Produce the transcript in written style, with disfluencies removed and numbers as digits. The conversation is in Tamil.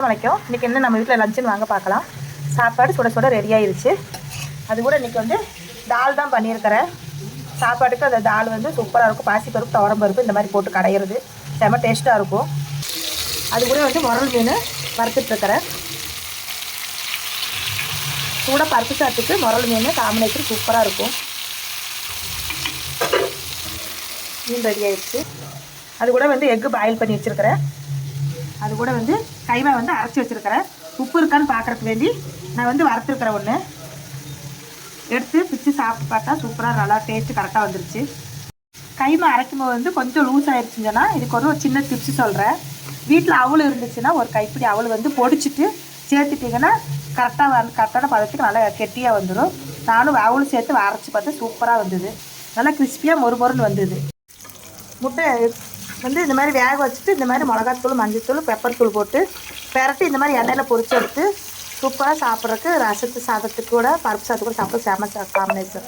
வணக்கம். இன்றைக்கி என்ன நம்ம வீட்டில் லஞ்சுன்னு வாங்க பார்க்கலாம். சாப்பாடு சுட சுட ரெடி ஆயிடுச்சு. அது கூட இன்றைக்கி வந்து தால் தான் பண்ணியிருக்கிறேன். சாப்பாட்டுக்கு அந்த தால் வந்து சூப்பராக இருக்கும். பாசிப்பருப்பு, துவரம்பருப்பு இந்த மாதிரி போட்டு கடையிறது செம்ம டேஸ்ட்டாக இருக்கும். அது கூட வந்து முரல் மீன் வறுத்துட்ருக்கிறேன். கூட பருப்பு சாத்துக்கு முரல் மீன் காம்பினேஷன் சூப்பராக இருக்கும். மீன் ரெடி ஆயிடுச்சு. அது கூட வந்து எக்கு பாயில் பண்ணி வச்சுருக்கிறேன். அது கூட வந்து கைமா வந்து அரைச்சி வச்சுருக்கிறேன். உப்பு இருக்கான்னு பார்க்குறதுக்கு வேண்டி நான் வந்து வறுத்துருக்கிறேன். ஒன்று எடுத்து பிச்சு சாப்பிட்டு பார்த்தா சூப்பராக நல்லா டேஸ்ட்டு கரெக்டாக வந்துருச்சு. கைமா அரைக்கும் போது வந்து கொஞ்சம் லூஸ் ஆகிடுச்சுன்னா இதுக்கு ஒரு சின்ன டிப்ஸு சொல்கிறேன். வீட்டில் அவள் இருந்துச்சுன்னா ஒரு கைப்பிடி அவள் வந்து பொடிச்சிட்டு சேர்த்துட்டிங்கன்னா கரெக்டான பதத்துக்கு நல்லா கெட்டியாக வந்துடும். நானும் அவளும் சேர்த்து அரைச்சி பார்த்தா சூப்பராக வந்தது. நல்லா கிறிஸ்பியாக மொறுமொறுன்னு வந்தது. முட்டை வந்து இந்த மாதிரி வேக வச்சுட்டு இந்த மாதிரி மிளகாத்தூள், மஞ்சத்தூள், பெப்பர் தூள் போட்டு பெரட்டி இந்த மாதிரி எண்ணெயில் பொரிச்சு எடுத்து சூப்பராக சாப்பிட்றதுக்கு ரசத்து சாதத்துக்கு கூட பருப்பு சாதத்துக்கு கூட சாப்பிட செம்ம காம்பினேஷன்.